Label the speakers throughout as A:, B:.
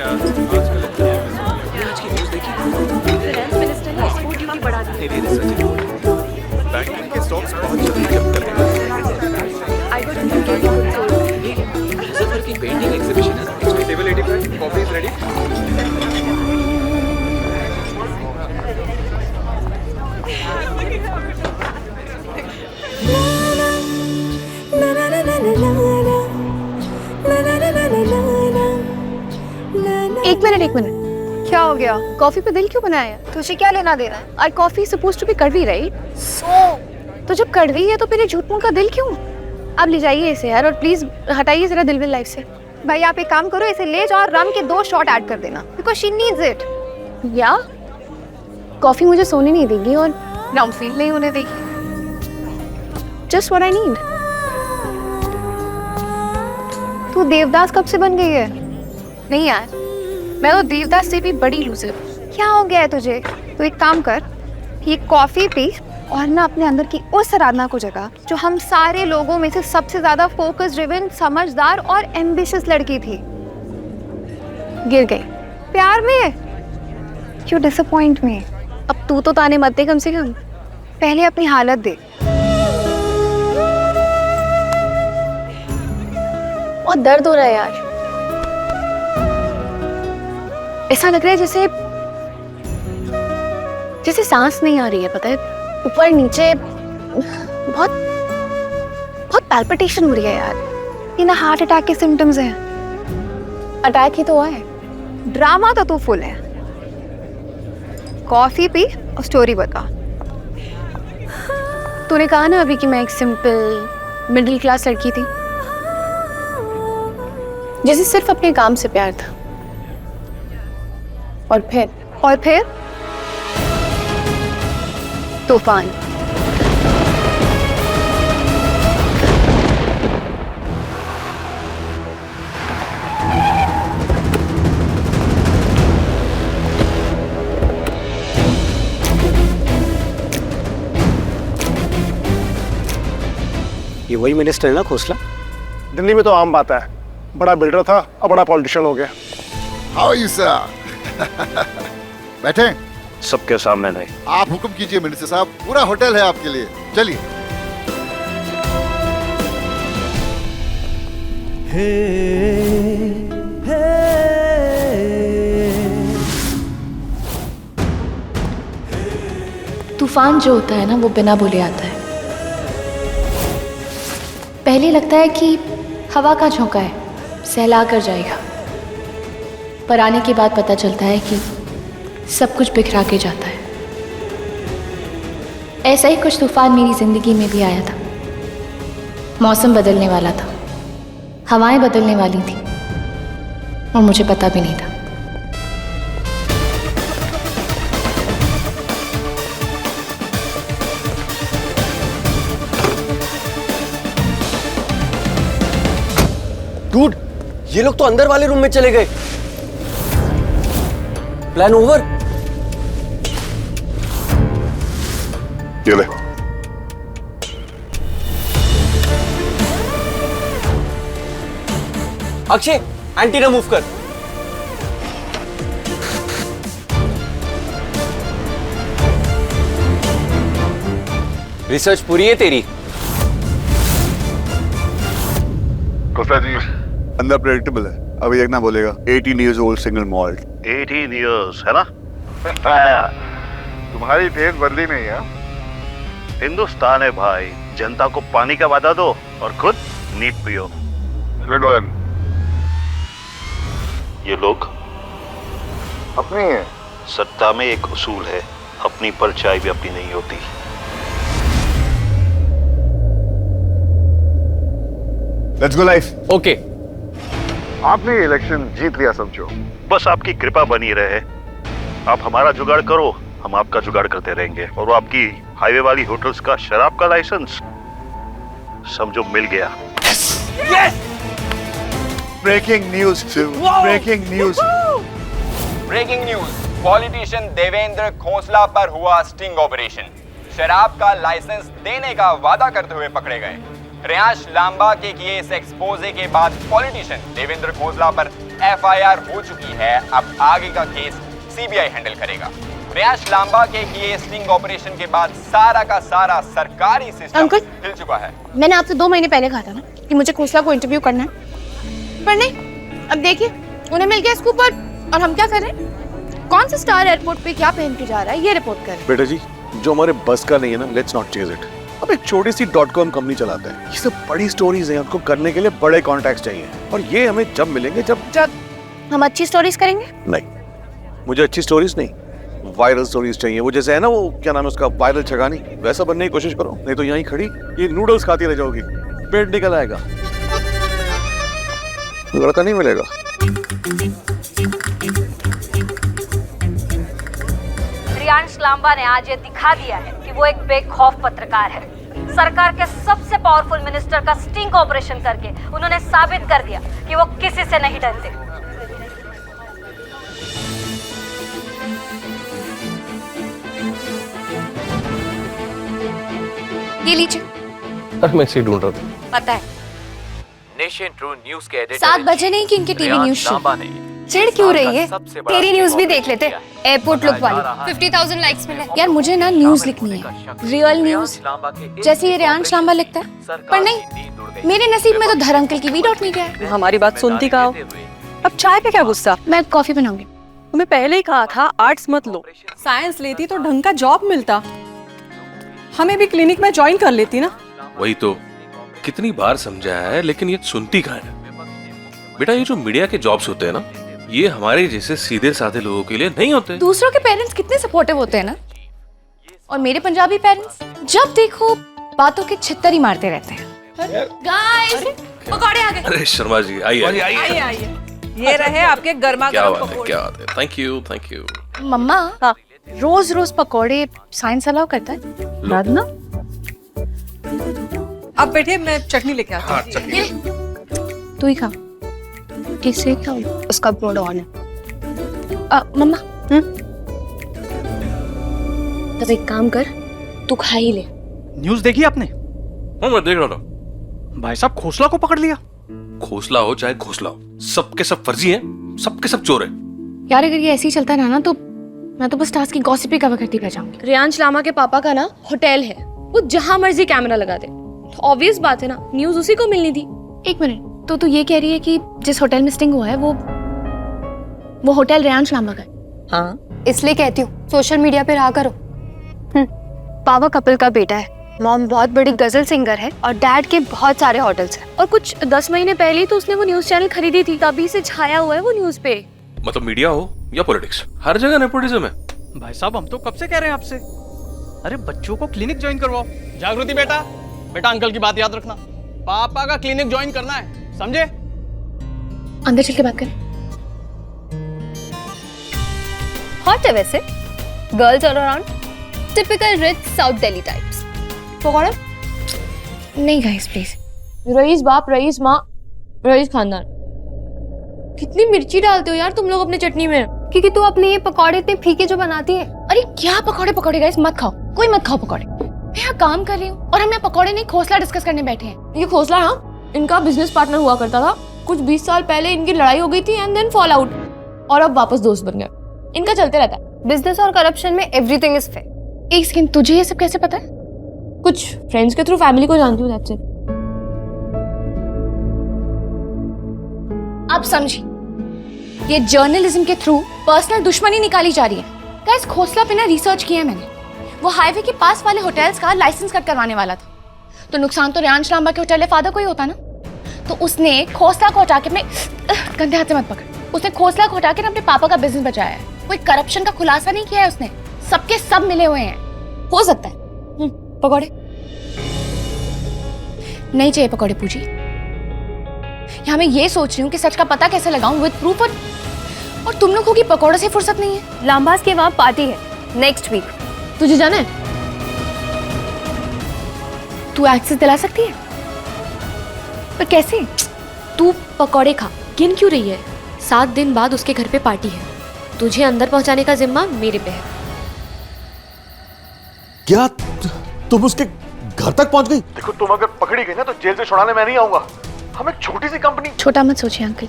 A: आजकल आज की न्यूज़ देखी?
B: फाइनेंस मिनिस्टर ने एक्सपोर्ट ड्यूटी बढ़ा दी।
A: बैंकिंग के स्टॉक्स बहुत जल्दी कम कर गए।
B: I got a ticket for Seoul.
A: सफर की पेंटिंग एग्जीबिशन है। इसमें टेबल 85, कॉफी इज रेडी।
B: एक मिनट, क्या हो गया? कॉफी पे दिल क्यों बनाया? तुझे क्या लेना देना है? और कॉफी सपोज्ड टू बी कड़वी, राइट? तो जब कड़वी है तो फिर ये झूठ मूठ का दिल क्यों? आप ले जाइए इसे यार, और प्लीज हटाइए जरा दिल विल लाइफ से। भाई आप एक काम करो, इसे ले जाओ और रम के 2 शॉट ऐड कर देना, बिकॉज शी नीड्स इट। या कॉफी मुझे सोने नहीं देगी और रम फील नहीं होने देगी। Just what I need. तू देवदास कब से बन गई है? नहीं यार, मैं तो देवदास से भी बड़ी लूजर। क्या हो गया है तुझे? तो एक काम कर, ये कॉफी पी और ना अपने अंदर की उस आराधना को जगा जो हम सारे लोगों में से सबसे ज्यादा फोकस ड्रिवन, समझदार और एम्बिशियस लड़की थी। गिर गई प्यार में। क्यों डिसअपॉइंट में? अब तू तो ताने मत दे, कम से कम पहले अपनी हालत देख। बहुत दर्द हो रहा है यार, ऐसा लग रहा है जैसे सांस नहीं आ रही है, पता है? ऊपर नीचे बहुत बहुत पैल्पिटेशन हो रही है यार। ये ना हार्ट अटैक के सिम्टम्स हैं। अटैक ही तो है, ड्रामा तो तू फुल है। कॉफी पी और स्टोरी बता। तूने कहा ना अभी कि मैं एक सिंपल मिडिल क्लास लड़की थी, जैसे सिर्फ अपने काम से प्यार था। और फिर तूफान।
C: ये वही मिनिस्टर है ना, खोसला?
D: दिल्ली में तो आम बात है, बड़ा बिल्डर था अब बड़ा पॉलिटिशियन हो गया।
E: How you sir? बैठे।
C: सबके सामने नहीं।
E: आप हुक्म कीजिए मिनिस्टर साहब, पूरा होटल है आपके लिए, चलिए।
F: तूफान जो होता है ना, वो बिना बोले आता है। पहले लगता है कि हवा का झोंका है, सहला कर जाएगा, पर आने के बाद पता चलता है कि सब कुछ बिखरा के जाता है। ऐसा ही कुछ तूफान मेरी जिंदगी में भी आया था। मौसम बदलने वाला था, हवाएं बदलने वाली थी, और मुझे पता भी नहीं था।
C: डूड, ये लोग तो अंदर वाले रूम में चले गए। Plan over.
D: ये ले।
C: अक्षय, एंटी रिमूव कर। रिसर्च पूरी है तेरी?
E: खोसला जी अंदर प्रेडिक्टेबल है, अभी एक ना बोलेगा 18 years old single malt।
G: 18 years है ना?
E: तुम्हारी फेस बदली नहीं है।
G: हिंदुस्तान है भाई, जनता को पानी का वादा दो और खुद नीट पियो। ये लोग
E: अपनी है।
G: सत्ता में एक उसूल है, अपनी परछाई भी अपनी नहीं होती।
E: Let's go life.
C: ओके।
E: आपने ये इलेक्शन जीत लिया समझो।
G: बस आपकी कृपा बनी रहे। आप हमारा जुगाड़ करो, हम आपका जुगाड़ करते रहेंगे। और वो आपकी हाईवे वाली होटल्स का शराब का लाइसेंस समझो मिल गया।
E: Breaking news, breaking news.
H: Breaking news, politician Devendra Khosla पर हुआ स्टिंग ऑपरेशन। शराब का लाइसेंस देने का वादा करते हुए पकड़े गए। रियांश लांबा के किए इस एक्सपोजे के बाद पॉलिटिशियन देवेंद्र खोसला पर एफआईआर हो चुकी है। अब आगे का केस सीबीआई हैंडल करेगा। रियांश लांबा के किए स्टिंग ऑपरेशन के बाद सारा का सारा सरकारी सिस्टम
B: अंकल,
H: हिल चुका है।
B: मैंने आपसे 2 महीने पहले कहा था ना कि मुझे खोसला को इंटरव्यू करना है, पर नहीं। अब देखिए उन्हें मिल गया स्कूप और हम क्या कर रहे हैं? कौन सा स्टार एयरपोर्ट पे क्या पहन के जा रहा है ये रिपोर्ट कर रहे हैं।
D: बेटा जी, जो हमारे बस का नहीं है ना, लेट्स नॉट चेज इट। अब एक छोटी सी .com कंपनी चलाता है, ये सब बड़ी स्टोरीज हैं, उनको करने के लिए बड़े कॉन्टैक्ट्स चाहिए, और ये हमें जब मिलेंगे जब
B: हम अच्छी स्टोरीज करेंगे।
D: नहीं, मुझे अच्छी स्टोरीज नहीं, वायरल स्टोरीज चाहिए। वो जैसे है ना, वो क्या नाम है उसका, वायरल छगानी, वैसा बनने की कोशिश करो, नहीं तो यहीं खड़ी ये नूडल्स खाती रह जाओगी, पेट निकल आएगा, लड़का नहीं मिलेगा।
I: रियांश लांबा ने आज ये दिखा दिया है कि वो एक बेखौफ पत्रकार है। सरकार के सबसे पावरफुल मिनिस्टर का स्टिंग ऑपरेशन करके उन्होंने साबित कर दिया कि वो किसी से नहीं डरते।
B: ये लीजिए।
C: अरे मैं इसे ढूंढ रहा था।
B: पता है
H: नेशन ट्रू न्यूज के एडिटर
B: 7 बजे नहीं कि इनके टीवी न्यूज शो। चिढ़ क्यों रही है? तेरी न्यूज भी देख लेते, एयरपोर्ट लुक वाली। 50,000 लाइक्स मिले। यार मुझे ना न्यूज लिखनी है, रियल न्यूज, जैसे ये रियांश लांबा लिखता है। पर नहीं, मेरे नसीब में तो धर अंकल की भी डॉट नहीं गया है।
J: हमारी बात सुनती कहाँ हो? अब चाय पे क्या गुस्सा?
B: मैं कॉफी बनाऊंगी।
J: तुम्हें पहले ही कहा था आर्ट्स मत लो, साइंस लेती तो ढंग का जॉब मिलता, हमें भी क्लिनिक में ज्वाइन कर लेती ना।
A: वही तो कितनी बार समझाया है, लेकिन ये सुनती कहाँ है। बेटा ये जो मीडिया के जॉब्स होते हैं ना, ये हमारे जैसे सीधे साधे लोगों के लिए नहीं होते।
B: दूसरों के पेरेंट्स कितने सपोर्टिव होते हैं ना, और मेरे पंजाबी पेरेंट्स जब देखो बातों के छित्तर ही मारते रहते हैं। गाइस, पकौड़े आ गए।
A: अरे शर्मा जी आइए
J: आइए आइए, ये रहे आपके गर्मा
A: क्या
J: गर्म
A: बात है,
J: पकौड़े।
A: क्या बात है। Thank you thank you.
B: मम्मा,
J: हाँ।
B: रोज रोज पकौड़े साइंस अलाउ करता है?
J: राधना, अब बैठे, मैं चटनी लेके आती हूँ।
A: हाँ चलिए।
B: तू ही खा। किसे खाओ? उसका ब्रोड ऑन है। मम्मा, तब एक काम कर, तू खा ही ले।
C: न्यूज देखी आपने?
A: हाँ मैं देख रहा था।
C: भाई साहब खोसला को पकड़ लिया।
A: खोसला हो चाहे घोसला हो, सबके सब फर्जी हैं, सबके सब चोर हैं।
B: यार अगर ये ऐसे ही चलता रहा ना तो मैं तो बस टास्क की गॉसिप ही कवर करती रह जाऊंगी। रियांश लामा के पापा का ना होटल है, वो जहां मर्जी कैमरा लगा दे, तो ऑब्वियस बात है ना न्यूज उसी को मिलनी थी। एक मिनट, तो तू ये कह रही है कि जिस होटल में स्टिंग हुआ है वो होटल रियांश लामा का है?
J: हाँ,
B: इसलिए कहती हूँ सोशल मीडिया पे रहा करो। पावा कपिल का बेटा है, मॉम बहुत बड़ी गजल सिंगर है, और डैड के बहुत सारे होटल्स हैं। और कुछ 10 महीने पहले तो उसने वो न्यूज चैनल खरीदी थी, तभी से छाया हुआ है वो न्यूज पे।
A: मतलब मीडिया हो या पॉलिटिक्स, हर जगह नेपोटिज्म है।
C: भाई साहब हम तो कब से कह रहे हैं आपसे, अरे बच्चों को क्लिनिक ज्वाइन करवाओ। जागृति बेटा, बेटा अंकल की बात याद रखना, पापा का क्लिनिक ज्वाइन करना है, समझे?
B: अंदर चल के बात करें। हॉट है वैसे, girls all around, typical rich south Delhi types. पकौड़े नहीं गाइस प्लीज। रईस बाप, रईस माँ, रईस खानदान। कितनी मिर्ची डालते हो यार तुम लोग अपने चटनी में, क्योंकि तू अपने ये पकौड़े इतने फीके जो बनाती है। अरे क्या पकौड़े गाइस, मत खाओ, कोई मत खाओ पकौड़े। मैं यहाँ काम कर रही हूँ और हम यहाँ पकौड़े नहीं खोसला डिस्कस करने बैठे हैं। ये खोसला ना इनका बिजनेस पार्टनर हुआ करता था, कुछ 20 साल पहले इनकी लड़ाई हो गई थी एंड देन फॉल आउट, और अब वापस दोस्त बन गए। इनका चलते रहता है। बिजनेस और करप्शन में एवरीथिंग इज फेयर। एक सेकंड, तुझे ये सब कैसे पता है? कुछ फ्रेंड्स के थ्रू फैमिली को जानती हूँ, दैट्स इट। आप समझी, ये जर्नलिज्म के थ्रू पर्सनल दुश्मनी निकाली जा रही है। गाइस खोसला पे ना रिसर्च किया है मैंने, वो हाईवे के पास वाले होटल्स का लाइसेंस कट करवाने वाला था, तो नुकसान तो रियांश लांबा के होटल फादर को ही होता ना। तो उसने खोसला को हटा के अपने गंदे हाथ से मत पकड़, उसने खोसला को हटा के अपने पापा का बिजनेस बचाया है। कोई करप्शन का खुलासा नहीं किया है उसने, सबके सब मिले हुए हैं। हो सकता है पकौड़े नहीं चाहिए। पकौड़े पूजी, यहाँ मैं ये सोच रही हूँ कि सच का पता कैसे लगाऊं विद प्रूफ, और तुम लोगों की पकौड़े से फुर्सत नहीं है। लांबास के वहां पार्टी है नेक्स्ट वीक, तुझे जाना है? तू एक्सेस दिला सकती है, पर कैसे? तू पकौड़े खा, गिन क्यों रही है? 7 दिन बाद उसके घर पे पार्टी है, तुझे अंदर पहुंचाने का जिम्मा मेरे पे है।
D: क्या तुम उसके घर तक पहुंच गई। देखो तुम अगर पकड़ी गई ना तो जेल से छुड़ाने मैं नहीं आऊंगा। हम एक छोटी सी कंपनी।
B: छोटा मत सोचिए अंकल,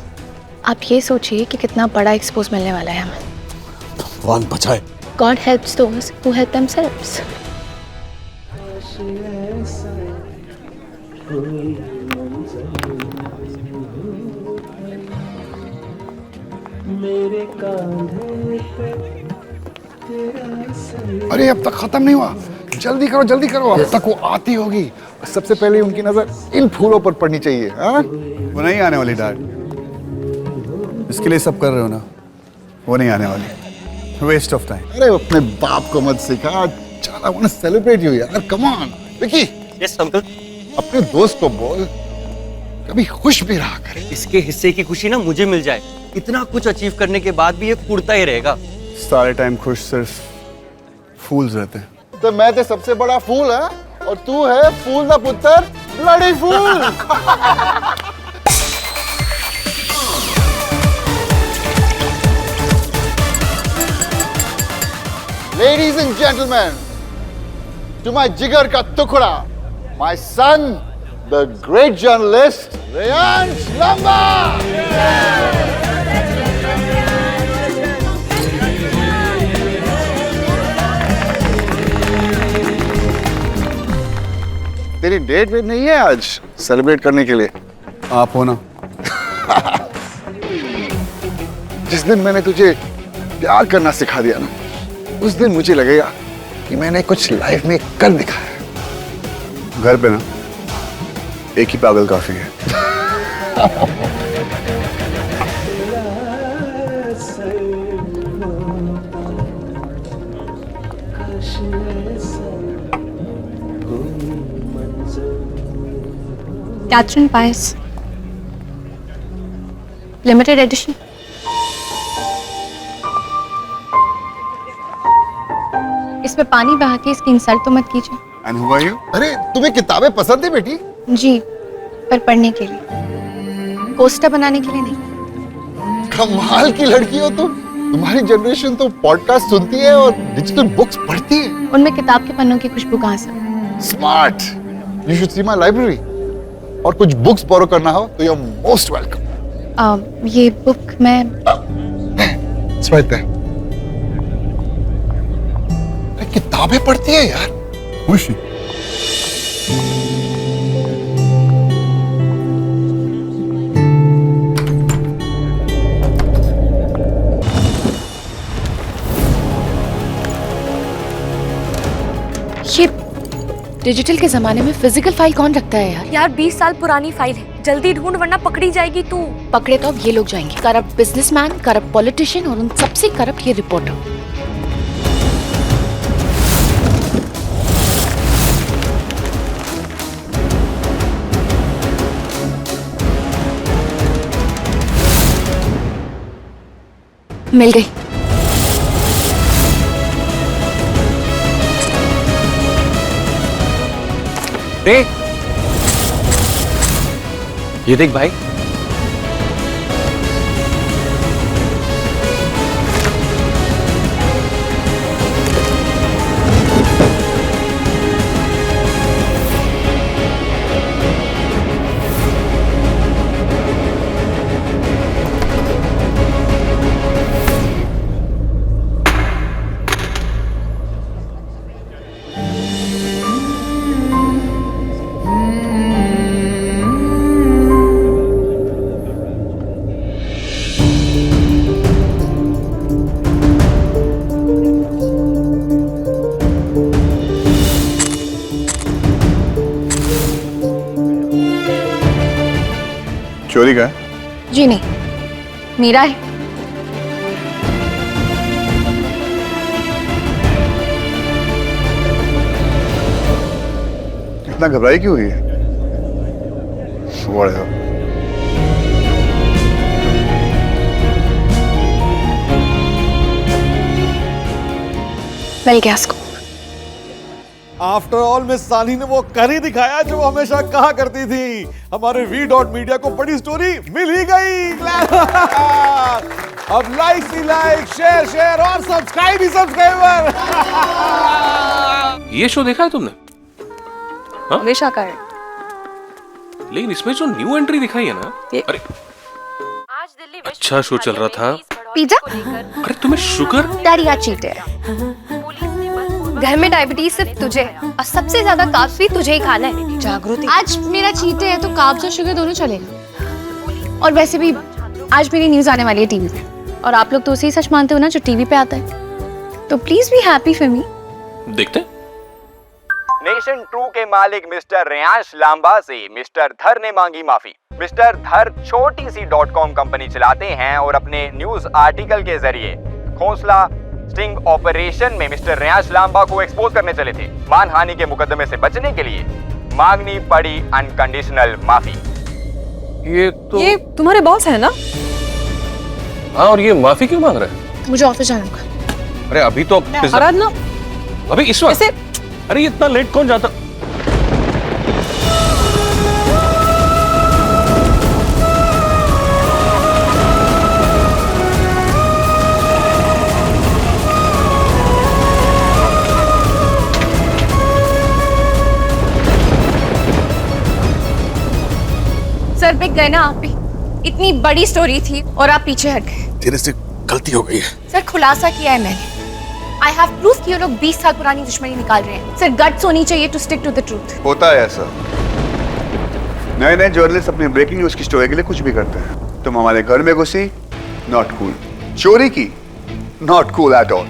B: आप ये सोचिए कि कितना बड़ा एक्सपोज मिलने वाला है हमें।
D: भगवान बचाए।
B: God helps those who help themselves.
E: अरे अब तक खत्म नहीं हुआ, जल्दी करो, अब तक वो आती होगी। सबसे पहले उनकी नजर इन फूलों पर पड़नी चाहिए। हाँ? वो नहीं आने वाली डैड, इसके लिए सब कर रहे हो ना, वो नहीं आने वाली। Waste of time. अरे अपने बाप को मत सिखा, चल I want to celebrate you यार, come on. Vicky.
K: Yes uncle.
E: अपने दोस्त को बोल कभी खुश भी रहा करे।
K: इसके हिस्से की खुशी ना मुझे मिल जाए। इतना कुछ अचीव करने के बाद भी ये कुड़ता ही रहेगा।
E: सारे टाइम खुश सिर्फ फूल्स रहते हैं। तो मैं तो सबसे बड़ा फूल है और तू है फूल दा पुत्र bloody fool. Ladies and gentlemen, to my jigar ka tukda, my son, the great journalist, Reyansh Lamba! तेरी डेट वेट नहीं है आज सेलिब्रेट करने के लिए? आप हो ना। जिस दिन मैंने तुझे प्यार करना सिखा दिया ना, उस दिन मुझे लगेगा कि मैंने कुछ लाइफ में कर दिखाया। घर पे ना एक ही पागल काफी है।
B: कैथरीन पाइस, लिमिटेड एडिशन। इसमें पानी बहा के इसकी इंसल्ट तो मत कीजिए।
E: And who are you? अरे तुम्हें किताबें पसंद है बेटी?
B: जी, पर पढ़ने के लिए, पोस्टर बनाने के लिए नहीं।
E: कमाल की लड़की हो तुम। तुम्हारी जनरेशन तो पॉडकास्ट सुनती है और डिजिटल बुक्स पढ़ती है।
B: उनमें किताब के पन्नों की खुशबू कहाँ से?
E: Smart. You should see my library. और कुछ बुक्स बोरो करना हो तो यू आर मोस्ट वेलकम।
B: ये बुक मैं
E: स्वेता किताबें पढ़ती है यार। खुशी।
F: ये डिजिटल के जमाने में फिजिकल फाइल कौन रखता है यार?
I: यार 20 साल पुरानी फाइल है, जल्दी ढूंढ वरना पकड़ी जाएगी तू।
F: पकड़े तो अब ये लोग जाएंगे, करप्ट बिजनेसमैन, करप्ट पॉलिटिशियन और उन सबसे करप्ट ये रिपोर्टर। मिल गई।
K: रे, ये देख भाई,
E: चोरी का है?
B: जी नहीं, मेरा है।
E: इतना घबराई क्यों हुई है? Whatever.
B: मिल गया इसको।
D: आफ्टर ऑल मिस सानी ने वो कर ही दिखाया जो वो हमेशा कहा करती थी। हमारे V.Media को बड़ी स्टोरी मिल ही गई। अब लाइक ही लाइक, शेयर और सब्सक्राइबर।
A: ये शो देखा है तुमने? हाँ?
J: हमेशा का है।
A: लेकिन इसमें जो न्यू एंट्री दिखाई है ना, अरे अच्छा शो चल रहा था।
B: पिज्जा?
A: अरे तुम्हें शुगर?
B: डैडी आज चीट है। घर में डायबिटीज सिर्फ तुझे है और सबसे ज्यादा कार्ब्स भी तुझे ही खाना है। जागृति, आज मेरा चीट है तो कार्ब्स और शुगर दोनों चलेगा। और वैसे भी आज मेरी न्यूज आने वाली है टीवी पे, और आप लोग तो उसे ही सच मानते हो ना जो टीवी पे आता है। तो please be happy for me.
A: देखते
H: नेशन ट्रू के मालिक मिस्टर रेयांश लांबा से मिस्टर धर ने मांगी माफी। मिस्टर धर छोटी सी .com कंपनी चलाते हैं और अपने न्यूज आर्टिकल के जरिए खोसला स्टिंग ऑपरेशन में मिस्टर रेयांश लांबा को एक्सपोज करने चले थे। मानहानि के मुकदमे से बचने के लिए मांगनी पड़ी अनकंडीशनल माफी।
A: ये
J: ये तुम्हारे बॉस है ना?
A: हाँ, और ये माफी क्यों मांग रहा है?
B: मुझे ऑफिस जाना होगा।
A: अरे अभी तो
J: आराधना,
A: अभी इस वक्त? अरे इतना लेट कौन जाता?
B: सर पिक गए ना आप भी। इतनी बड़ी स्टोरी थी और आप पीछे हट गए।
D: तेरे से गलती हो गई है।
B: सर खुलासा किया है मैंने। आई हैव प्रूफ कि ये लोग 20 साल पुरानी दुश्मनी निकाल रहे हैं। सर गट्स होनी चाहिए to stick to the truth.
E: होता है ऐसा। नए नए जर्नलिस्ट अपनी ब्रेकिंग न्यूज की स्टोरी के लिए कुछ भी करते हैं। तुम हमारे घर में घुसी, नॉट कूल। चोरी की, नॉट कूल एट ऑल।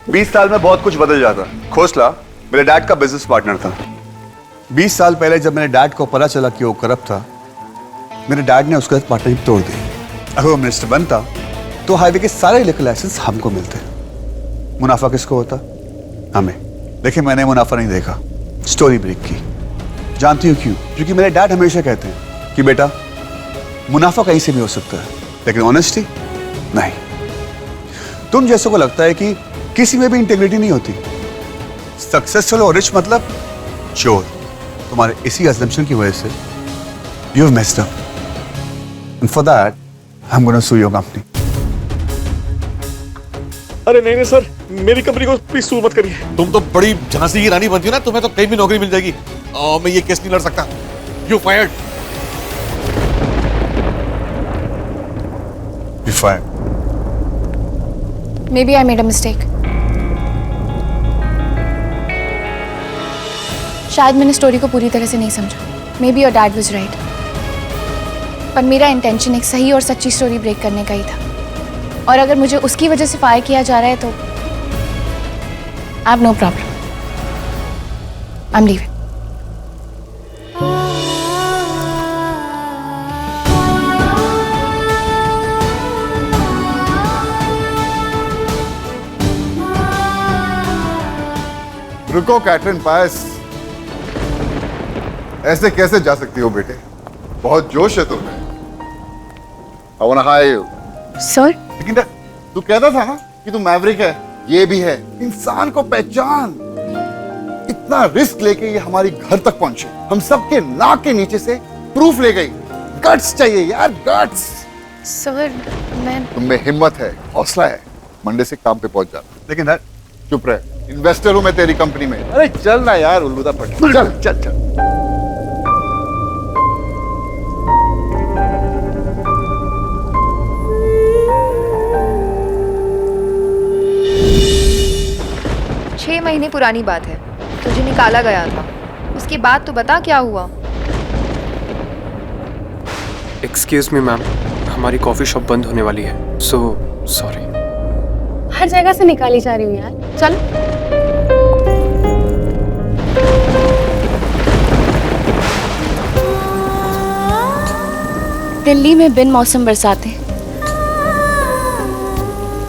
E: 20 साल में बहुत कुछ बदल जाता। खोसला मेरे डैड का बिजनेस पार्टनर था। 20 साल पहले जब मेरे डैड को पता चला कि वो करप्ट था, मेरे डैड ने उसके साथ पार्टनरशिप तोड़ दी। अगर वो मिनिस्टर बनता तो हाईवे के सारे लिकर लाइसेंस हमको मिलते। मुनाफा किसको होता? हमें। लेकिन मैंने मुनाफा नहीं देखा, स्टोरी ब्रेक की। जानती हो क्यों? क्योंकि मेरे डैड हमेशा कहते हैं कि बेटा मुनाफा कहीं से भी हो सकता है, लेकिन ऑनेस्टी नहीं। तुम जैसों को लगता है कि किसी में भी इंटेग्रिटी नहीं होती। सक्सेसफुल और रिच मतलब चोर। तुम्हारे इसी अजम्पशन की वजह से you have messed up, and for that I am gonna sue your company.
D: अरे नहीं सर, मेरी कंपनी को प्लीज सू मत करिए। तुम तो बड़ी झांसी की रानी बनती हो ना, तुम्हें तो कहीं भी नौकरी मिल जाएगी। मैं ये केस नहीं लड़ सकता। You fired. You fired.
B: Maybe I made a mistake. शायद मैंने स्टोरी को पूरी तरह से नहीं समझा। Maybe your dad was right. पर मेरा इंटेंशन एक सही और सच्ची स्टोरी ब्रेक करने का ही था। और अगर मुझे उसकी वजह से फायर किया जा रहा है तो I have no problem. I'm leaving.
E: रुको कैटरीन पास, ऐसे कैसे जा सकती हो बेटे? बहुत जोश है तुम्हें। I wanna hire you.
B: Sir?
E: लेकिन तू कहता था ना कि तू मैवरिक है। ये भी है। इंसान को पहचान। इतना रिस्क लेके ये हमारी घर तक पहुंचे, हम सबके नाक के नीचे से प्रूफ ले गई। गट्स चाहिए यार, गट्स।
B: सर मैं
E: तुम में हिम्मत है, हौसला है, मंडे से काम पे पहुंच जाता। लेकिन यार चुप रहे, इन्वेस्टर हूं मैं तेरी कंपनी में। अरे चल ना यार उल्लूदा पट, चल चल चल।
B: छह महीने पुरानी बात है, तुझे निकाला गया था। उसके बाद तो बता क्या हुआ।
L: एक्सक्यूज मी मैम, हमारी कॉफी शॉप बंद होने वाली है, सो सॉरी।
B: हर जगह से निकाली जा रही हूँ यार, चल। दिल्ली में बिन मौसम बरसातें।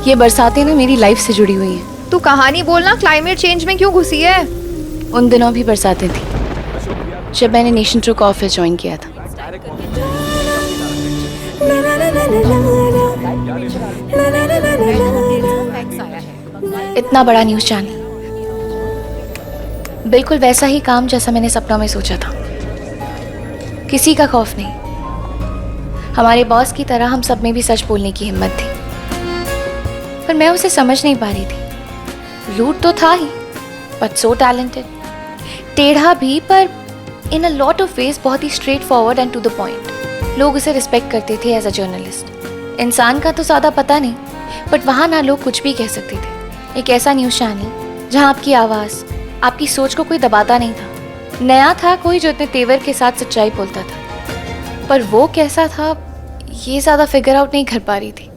B: ये बरसातें ना मेरी लाइफ से जुड़ी हुई हैं। तू कहानी बोलना, क्लाइमेट चेंज में क्यों घुसी है? उन दिनों भी बरसातें थी जब मैंने नेशन ट्रू का ऑफिस ज्वाइन किया था। इतना बड़ा न्यूज़ चैनल, बिल्कुल वैसा ही काम जैसा मैंने सपनों में सोचा था। किसी का खौफ नहीं, हमारे बॉस की तरह हम सब में भी सच बोलने की हिम्मत थी। पर मैं उसे समझ नहीं पा रही थी। रूट तो था ही, बट सो टैलेंटेड। टेढ़ा भी, पर
F: in a lot of ways बहुत ही straightforward and to the point. लोग उसे रिस्पेक्ट करते थे एज अ जर्नलिस्ट। इंसान का तो ज़्यादा पता नहीं, बट वहाँ ना लोग कुछ भी कह सकते थे। एक ऐसा न्यूज़ चैनल जहाँ आपकी आवाज़, आपकी सोच को कोई दबाता नहीं था। नया था कोई जो इतने तेवर के साथ सच्चाई बोलता था, पर वो कैसा था ये ज़्यादा फिगर आउट नहीं कर पा रही थी।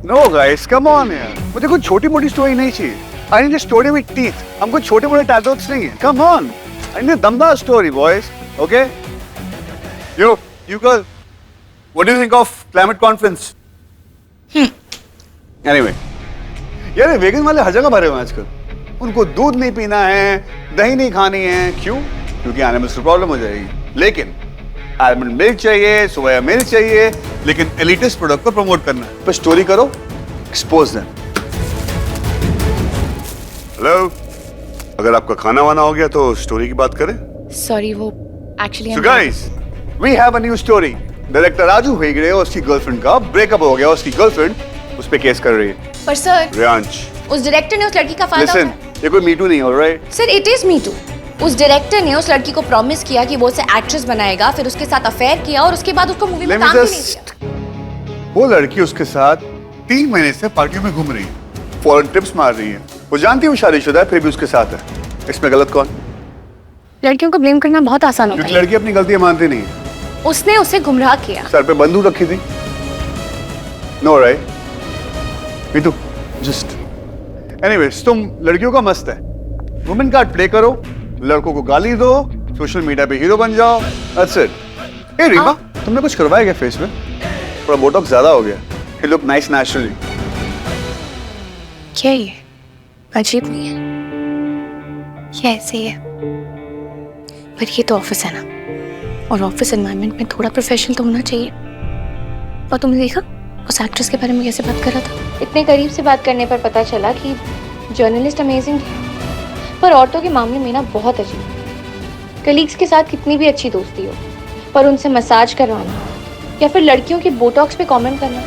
E: नो गाइस, कम ऑन यार, मुझे कोई छोटी मोटी स्टोरी नहीं चाहिए। I need a story with teeth. हमको छोटे मोटे टैटूज नहीं है। Come on, I need a दमदार story boys. Okay you girl, what do you think of climate conference? Anyway, यार ये वेगन वाले हर जगह भरे हुए हैं आजकल। उनको दूध नहीं पीना है, दही नहीं खानी है। क्यों? क्योंकि एनिमल्स को प्रॉब्लम हो जाएगी। लेकिन आलमंड मिल्क चाहिए, सोया मिल्क चाहिए, लेकिन एलिटिस्ट प्रोडक्ट को प्रमोट करना है। पर स्टोरी करो, एक्सपोज देम।
D: हेलो, अगर आपका खाना वाना हो गया तो स्टोरी की बात करें।
F: सॉरी, वो actually
E: So guys, we have a new story. Director Raju Hegde और उसकी गर्लफ्रेंड का ब्रेकअप हो गया। उसकी गर्लफ्रेंड उस पे केस कर रही है।
F: पर सर,
E: रियांश,
F: उस डायरेक्टर ने उस लड़की का फायदा
E: लिसन, ये कोई मीटू नहीं, alright?
F: Sir it is me too. उस डायरेक्टर ने उस लड़की को प्रॉमिस किया कि वो उसे एक्ट्रेस बनाएगा, फिर उसके साथ अफेयर किया और उसके बाद उसको मूवी में काम भी नहीं दिया।
E: वो लड़की उसके साथ 3 महीने से पार्टियों में घूम रही है, फॉरेन ट्रिप्स मार रही है। वो जानती है वो शादीशुदा है, फिर भी उसके साथ है। इसमें गलत कौन?
B: लड़कियों को ब्लेम करना बहुत आसान होता
E: क्योंकि
B: है।
E: लड़की अपनी गलतियां मानती नहीं है।
F: उसने उसे गुमराह किया।
E: सर पे बंदूक रखी थी। No right? Meetu, just anyways, तुम लड़कियों का मस्त है। वुमेन कार्ड प्ले करो, लड़कों को गाली दो, सोशल मीडिया पे हीरो बन जाओ। That's it. ए रीमा, तुमने कुछ करवाया क्या फेस में? थोड़ा बोटॉक्स ज्यादा हो गया। You look nice naturally.
B: क्या ये अजीब नहीं है? ये ऐसे ही है, पर ये तो ऑफिस है ना, और ऑफिस एनवायरनमेंट में थोड़ा प्रोफेशनल तो होना चाहिए। और तुमने देखा उस एक्ट्रेस के बारे में कैसे बात कर रहा था?
F: इतने करीब से बात करने पर पता चला कि जर्नलिस्ट अमेजिंग है, पर औरतों के मामले में ना बहुत अजीब। कलीग्स के साथ कितनी भी अच्छी दोस्ती हो, पर उनसे मसाज करवाना या फिर लड़कियों के बोटॉक्स पे कमेंट करना।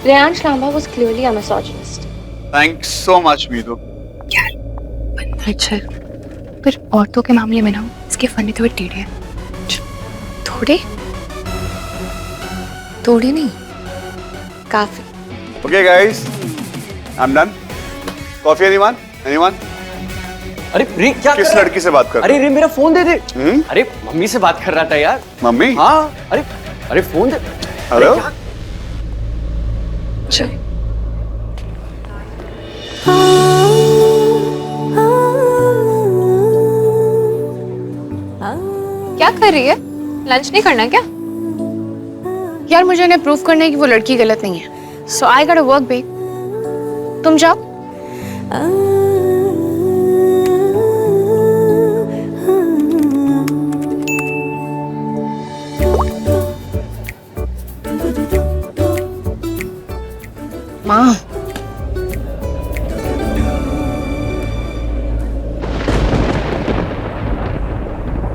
F: Riyansh Lamba was clearly a misogynist.
E: Thanks so much Meetu.
B: अच्छा, पर औरतों के मामले में ना इसके फनी थोड़े टेढ़े हैं। थोड़े थोड़े नहीं, काफी।
E: Okay guys, I am done. Coffee anyone? Anyone?
K: अरे रे, क्या
E: किस लड़की से बात कर?
K: अरे रे, मेरा फोन दे दे। अरे मम्मी से बात कर रहा था यार।
E: मम्मी?
K: हाँ, अरे अरे फोन दे।
E: हेलो?
B: क्या कर रही है? लंच नहीं करना क्या? यार मुझे इन्हें प्रूफ करना है कि वो लड़की गलत नहीं है। So I got a work back. तुम जाओ। माँ,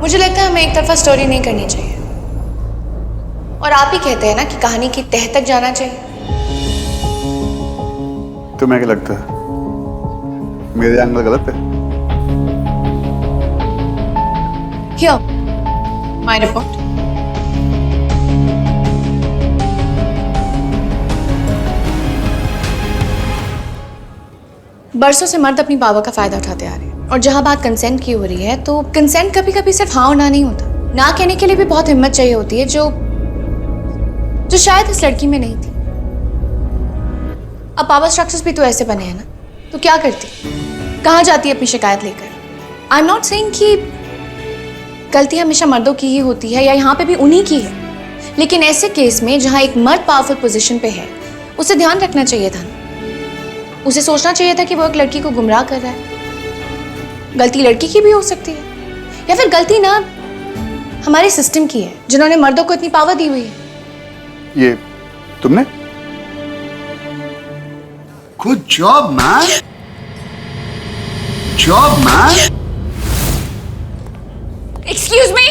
F: मुझे लगता है हमें एक तरफा स्टोरी नहीं करनी चाहिए, और आप ही कहते हैं ना कि कहानी की तह तक जाना चाहिए।
E: तुम्हें क्या लगता है मेरे एंगल गलत है?
F: Here, my report. बरसों से मर्द अपनी पावर का फायदा उठाते आ रहे हैं, और जहां बात कंसेंट की हो रही है तो कंसेंट कभी कभी सिर्फ हाँ और ना नहीं होता। ना कहने के लिए भी बहुत हिम्मत चाहिए होती है, जो शायद इस लड़की में नहीं थी। अब पावर स्ट्रक्चर्स भी तो ऐसे बने हैं ना, तो क्या करती, कहाँ जाती है अपनी शिकायत लेकर? आई एम नॉट सेइंग कि गलती हमेशा मर्दों की ही होती है या यहाँ पे भी उन्हीं की है, लेकिन ऐसे केस में जहाँ एक मर्द पावरफुल पोजीशन पे है, उसे ध्यान रखना चाहिए था ना। उसे सोचना चाहिए था कि वो एक लड़की को गुमराह कर रहा है। गलती लड़की की भी हो सकती है, या फिर गलती ना हमारे सिस्टम की है, जिन्होंने मर्दों को इतनी पावर दी हुई है।
E: ये तुमने? Good job man, job man.
F: Excuse me.